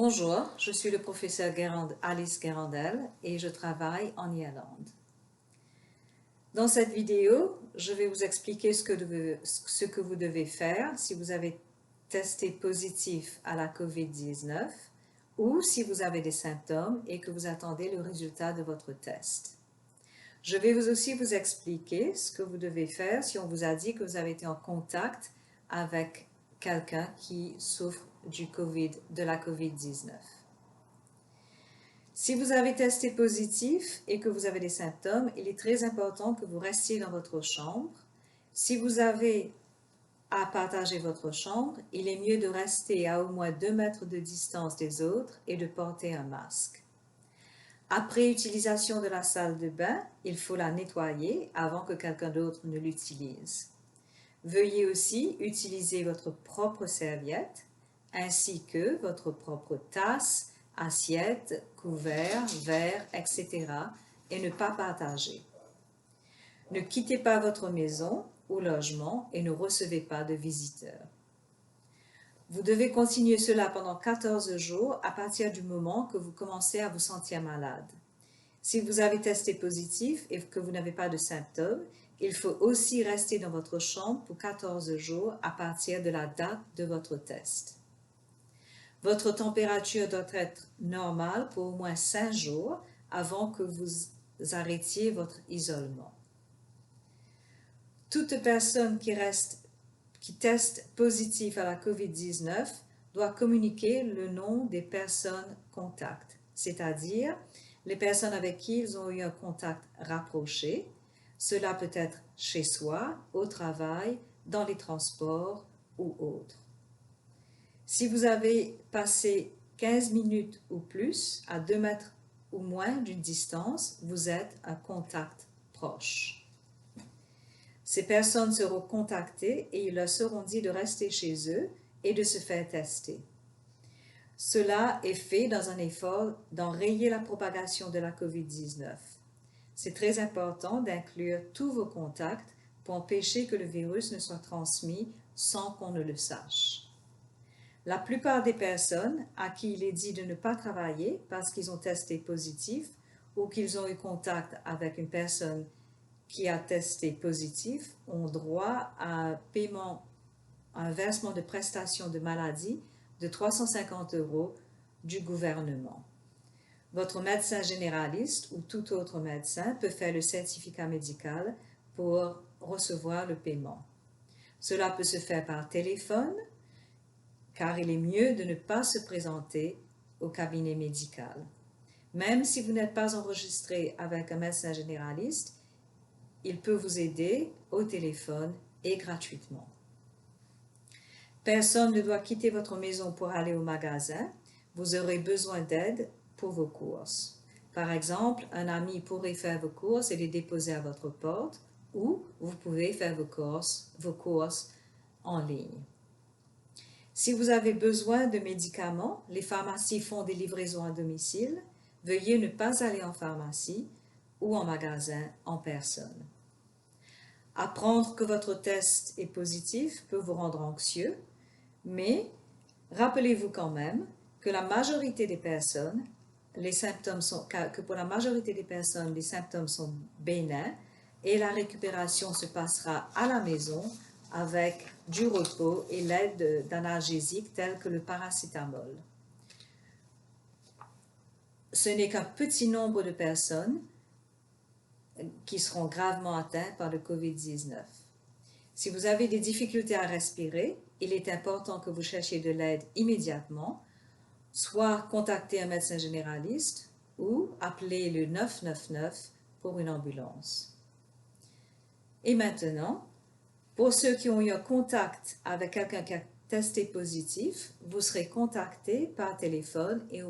Bonjour, je suis le professeur Alice Guérandel et je travaille en Irlande. Dans cette vidéo, je vais vous expliquer ce que vous devez faire si vous avez testé positif à la COVID-19 ou si vous avez des symptômes et que vous attendez le résultat de votre test. Je vais aussi vous expliquer ce que vous devez faire si on vous a dit que vous avez été en contact avec quelqu'un qui souffre de la COVID-19. Si vous avez testé positif et que vous avez des symptômes, il est très important que vous restiez dans votre chambre. Si vous avez à partager votre chambre, il est mieux de rester à au moins 2 mètres de distance des autres et de porter un masque. Après utilisation de la salle de bain, il faut la nettoyer avant que quelqu'un d'autre ne l'utilise. Veuillez aussi utiliser votre propre serviette ainsi que votre propre tasse, assiette, couvert, verre, etc. et ne pas partager. Ne quittez pas votre maison ou logement et ne recevez pas de visiteurs. Vous devez continuer cela pendant 14 jours à partir du moment que vous commencez à vous sentir malade. Si vous avez testé positif et que vous n'avez pas de symptômes, il faut aussi rester dans votre chambre pour 14 jours à partir de la date de votre test. Votre température doit être normale pour au moins 5 jours avant que vous arrêtiez votre isolement. Toute personne qui teste positif à la COVID-19 doit communiquer le nom des personnes contacts, c'est-à-dire les personnes avec qui ils ont eu un contact rapproché. Cela peut être chez soi, au travail, dans les transports ou autres. Si vous avez passé 15 minutes ou plus à 2 mètres ou moins d'une distance, vous êtes un contact proche. Ces personnes seront contactées et il leur sera dit de rester chez eux et de se faire tester. Cela est fait dans un effort d'enrayer la propagation de la COVID-19. C'est très important d'inclure tous vos contacts pour empêcher que le virus ne soit transmis sans qu'on ne le sache. La plupart des personnes à qui il est dit de ne pas travailler parce qu'ils ont testé positif ou qu'ils ont eu contact avec une personne qui a testé positif ont droit à un versement de prestations de maladie de 350 € du gouvernement. Votre médecin généraliste ou tout autre médecin peut faire le certificat médical pour recevoir le paiement. Cela peut se faire par téléphone, car il est mieux de ne pas se présenter au cabinet médical. Même si vous n'êtes pas enregistré avec un médecin généraliste, il peut vous aider au téléphone et gratuitement. Personne ne doit quitter votre maison pour aller au magasin. Vous aurez besoin d'aide pour vos courses. Par exemple, un ami pourrait faire vos courses et les déposer à votre porte, ou vous pouvez faire vos courses en ligne. Si vous avez besoin de médicaments, les pharmacies font des livraisons à domicile. Veuillez ne pas aller en pharmacie ou en magasin en personne. Apprendre que votre test est positif peut vous rendre anxieux, mais rappelez-vous quand même que pour la majorité des personnes, les symptômes sont bénins et la récupération se passera à la maison avec du repos et l'aide d'analgésiques tels que le paracétamol. Ce n'est qu'un petit nombre de personnes qui seront gravement atteintes par le COVID-19. Si vous avez des difficultés à respirer, il est important que vous cherchiez de l'aide immédiatement, soit contacter un médecin généraliste ou appeler le 999 pour une ambulance. Et maintenant, pour ceux qui ont eu un contact avec quelqu'un qui a testé positif, vous serez contacté par téléphone et on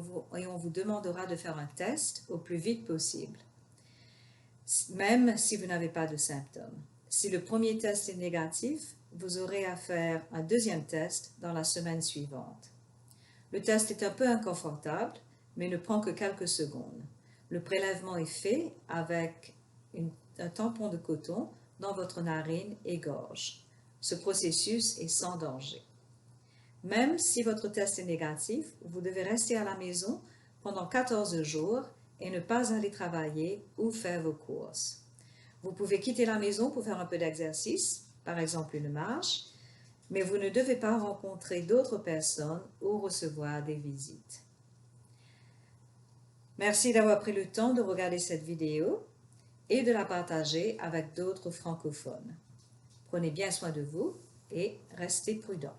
vous demandera de faire un test au plus vite possible, même si vous n'avez pas de symptômes. Si le premier test est négatif, vous aurez à faire un deuxième test dans la semaine suivante. Le test est un peu inconfortable, mais ne prend que quelques secondes. Le prélèvement est fait avec un tampon de coton dans votre narine et gorge. Ce processus est sans danger. Même si votre test est négatif, vous devez rester à la maison pendant 14 jours et ne pas aller travailler ou faire vos courses. Vous pouvez quitter la maison pour faire un peu d'exercice, par exemple une marche, mais vous ne devez pas rencontrer d'autres personnes ou recevoir des visites. Merci d'avoir pris le temps de regarder cette vidéo et de la partager avec d'autres francophones. Prenez bien soin de vous et restez prudents.